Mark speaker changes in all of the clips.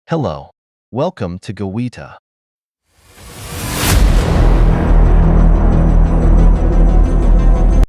Speaker 1: Hello, welcome to Gawita.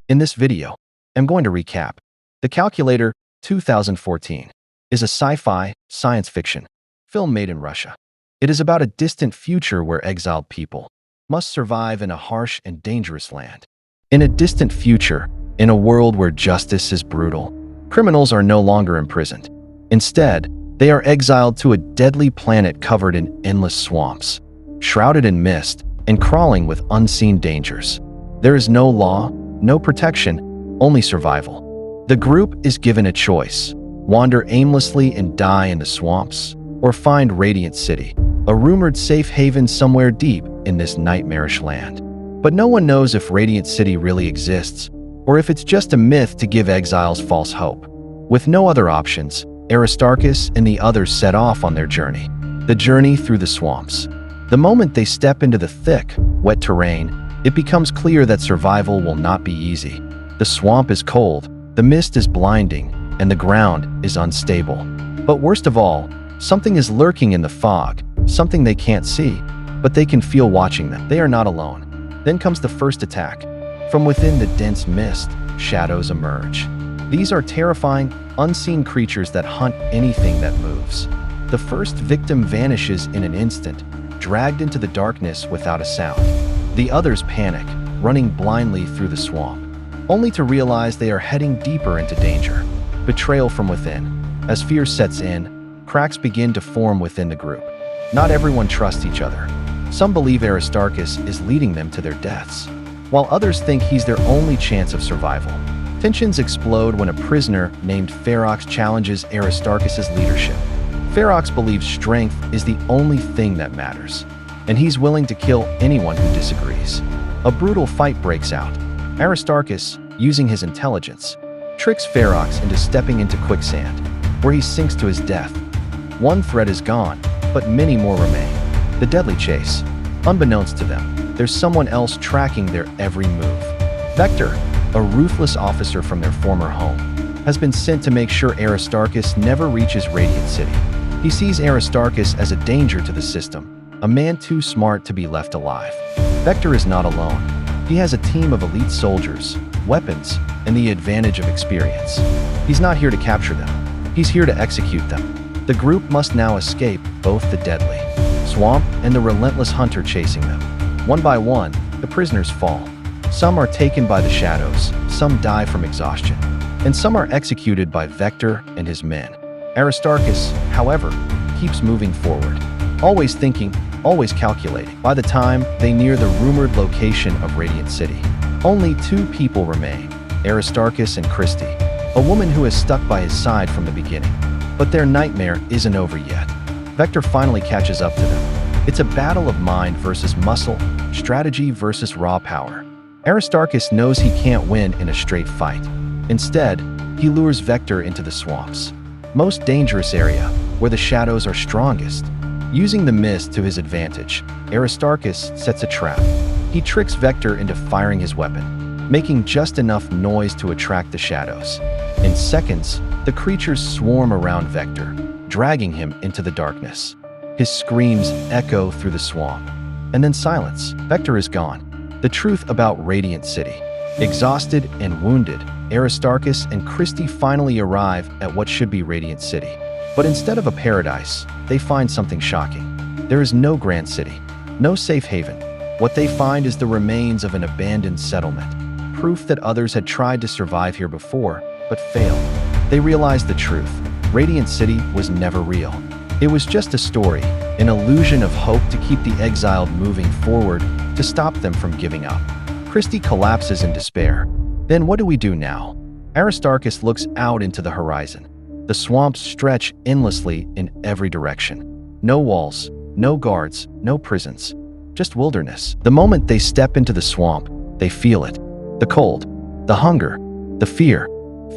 Speaker 1: In this video, I'm going to recap. The Calculator 2014 is a sci-fi, science fiction film made in Russia. It is about a distant future where exiled people must survive in a harsh and dangerous land. In a distant future, in a world where justice is brutal, criminals are no longer imprisoned. Instead, they are exiled to a deadly planet covered in endless swamps, shrouded in mist, and crawling with unseen dangers. There is no law, no protection, only survival. The group is given a choice: wander aimlessly and die in the swamps, or find Radiant City, a rumored safe haven somewhere deep in this nightmarish land. But no one knows if Radiant City really exists, or if it's just a myth to give exiles false hope. With no other options, Aristarchus and the others set off on their journey. The journey through the swamps. The moment they step into the thick, wet terrain, it becomes clear that survival will not be easy. The swamp is cold, the mist is blinding, and the ground is unstable. But worst of all, something is lurking in the fog, something they can't see, but they can feel watching them. They are not alone. Then comes the first attack. From within the dense mist, shadows emerge. These are terrifying, unseen creatures that hunt anything that moves. The first victim vanishes in an instant, dragged into the darkness without a sound. The others panic, running blindly through the swamp, only to realize they are heading deeper into danger. Betrayal from within. As fear sets in, cracks begin to form within the group. Not everyone trusts each other. Some believe Aristarchus is leading them to their deaths, while others think he's their only chance of survival. Tensions explode when a prisoner named Ferox challenges Aristarchus's leadership. Ferox believes strength is the only thing that matters, and he's willing to kill anyone who disagrees. A brutal fight breaks out. Aristarchus, using his intelligence, tricks Ferox into stepping into quicksand, where he sinks to his death. One threat is gone, but many more remain. The deadly chase. Unbeknownst to them, there's someone else tracking their every move. Vector, a ruthless officer from their former home, has been sent to make sure Aristarchus never reaches Radiant City. He sees Aristarchus as a danger to the system, a man too smart to be left alive. Vector is not alone. He has a team of elite soldiers, weapons, and the advantage of experience. He's not here to capture them. He's here to execute them. The group must now escape both the deadly swamp and the relentless hunter chasing them. One by one, the prisoners fall. Some are taken by the shadows, some die from exhaustion, and some are executed by Vector and his men. Aristarchus, however, keeps moving forward, always thinking, always calculating. By the time they near the rumored location of Radiant City, only two people remain: Aristarchus and Christie, a woman who has stuck by his side from the beginning. But their nightmare isn't over yet. Vector finally catches up to them. It's a battle of mind versus muscle, strategy versus raw power. Aristarchus knows he can't win in a straight fight. Instead, he lures Vector into the swamps, most dangerous area, where the shadows are strongest. Using the mist to his advantage, Aristarchus sets a trap. He tricks Vector into firing his weapon, making just enough noise to attract the shadows. In seconds, the creatures swarm around Vector, dragging him into the darkness. His screams echo through the swamp, and then silence. Vector is gone. The truth about Radiant City. Exhausted and wounded, Aristarchus and Christie finally arrive at what should be Radiant City. But instead of a paradise, they find something shocking. There is no grand city, no safe haven. What they find is the remains of an abandoned settlement, proof that others had tried to survive here before, but failed. They realize the truth. Radiant City was never real. It was just a story, an illusion of hope to keep the exiled moving forward, to stop them from giving up. Christie collapses in despair. Then what do we do now? Aristarchus looks out into the horizon. The swamps stretch endlessly in every direction. No walls, no guards, no prisons, just wilderness. The moment they step into the swamp, they feel it. The cold, the hunger, the fear.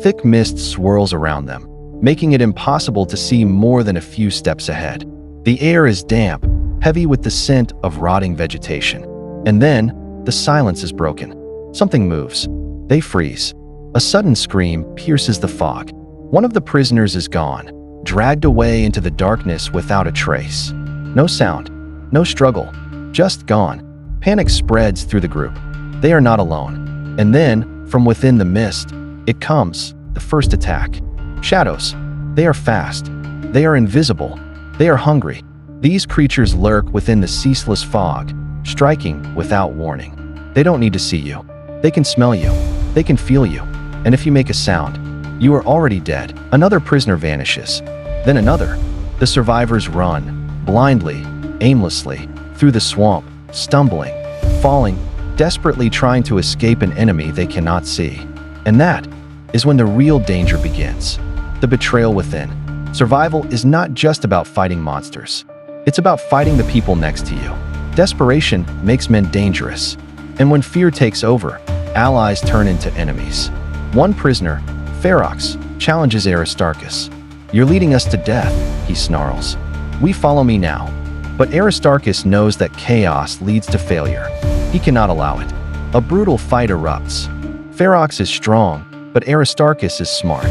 Speaker 1: Thick mist swirls around them, making it impossible to see more than a few steps ahead. The air is damp, heavy with the scent of rotting vegetation. And then, the silence is broken. Something moves. They freeze. A sudden scream pierces the fog. One of the prisoners is gone. dragged away into the darkness without a trace. No sound, no struggle, just gone. Panic spreads through the group. They are not alone. And then, from within the mist, it comes, the first attack. Shadows. They are fast. They are invisible. They are hungry. These creatures lurk within the ceaseless fog, striking without warning. They don't need to see you. They can smell you. They can feel you. And if you make a sound, you are already dead. Another prisoner vanishes. Then another. The survivors run, blindly, aimlessly, through the swamp, stumbling, falling, desperately trying to escape an enemy they cannot see. And that is when the real danger begins. The betrayal within. Survival is not just about fighting monsters. It's about fighting the people next to you. Desperation makes men dangerous. And when fear takes over, allies turn into enemies. One prisoner, Ferox, challenges Aristarchus. "You're leading us to death," he snarls. "We follow me now." But Aristarchus knows that chaos leads to failure. He cannot allow it. A brutal fight erupts. Ferox is strong, but Aristarchus is smart.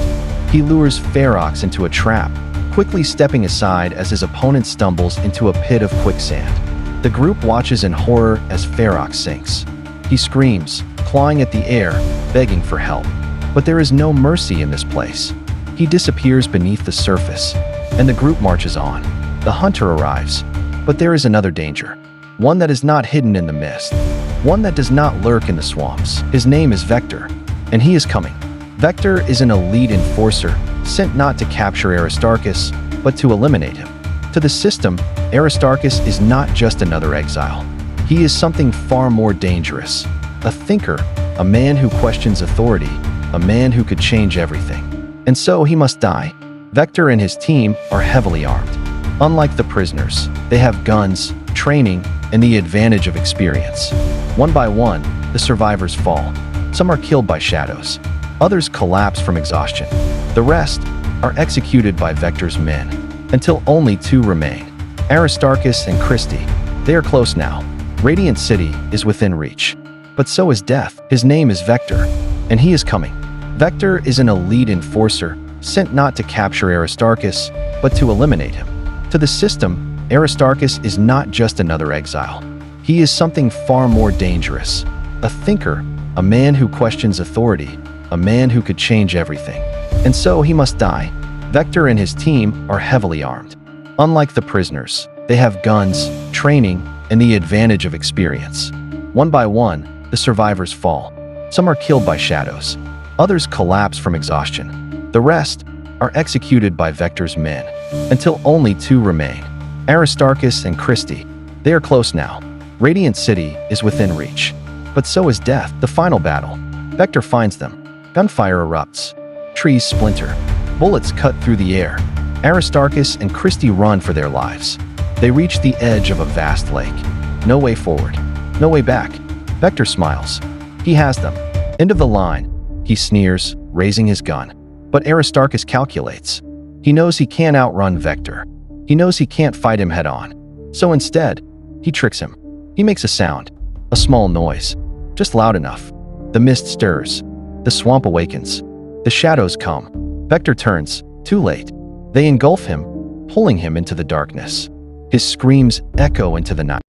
Speaker 1: He lures Ferox into a trap, quickly stepping aside as his opponent stumbles into a pit of quicksand. The group watches in horror as Ferox sinks. He screams, clawing at the air, begging for help. But there is no mercy in this place. He disappears beneath the surface, and the group marches on. The hunter arrives, but there is another danger. One that is not hidden in the mist. One that does not lurk in the swamps. His name is Vector, and he is coming. Vector is an elite enforcer, sent not to capture Aristarchus, but to eliminate him. To the system, Aristarchus is not just another exile. He is something far more dangerous. A thinker, a man who questions authority, a man who could change everything. And so he must die. Vector and his team are heavily armed. Unlike the prisoners, they have guns, training, and the advantage of experience. One by one, the survivors fall. Some are killed by shadows. Others collapse from exhaustion. The rest are executed by Vector's men, until only two remain. Aristarchus and Christie. They are close now. Radiant City is within reach. But so is death. His name is Vector, and he is coming. Vector is an elite enforcer, sent not to capture Aristarchus, but to eliminate him. To the system, Aristarchus is not just another exile. He is something far more dangerous. A thinker, a man who questions authority, a man who could change everything. And so he must die. Vector and his team are heavily armed. Unlike the prisoners, they have guns, training, and the advantage of experience. One by one, the survivors fall. Some are killed by shadows. Others collapse from exhaustion. The rest are executed by Vector's men, until only two remain. Aristarchus and Christie. They are close now. Radiant City is within reach. But so is death. The final battle. Vector finds them. Gunfire erupts. Trees splinter. Bullets cut through the air. Aristarchus and Christie run for their lives. They reach the edge of a vast lake. No way forward. No way back. Vector smiles. He has them. End of the line. He sneers, raising his gun. But Aristarchus calculates. He knows he can't outrun Vector. He knows he can't fight him head-on. So instead, he tricks him. He makes a sound. A small noise. Just loud enough. The mist stirs. The swamp awakens. The shadows come. Vector turns. Too late. They engulf him, pulling him into the darkness. His screams echo into the night.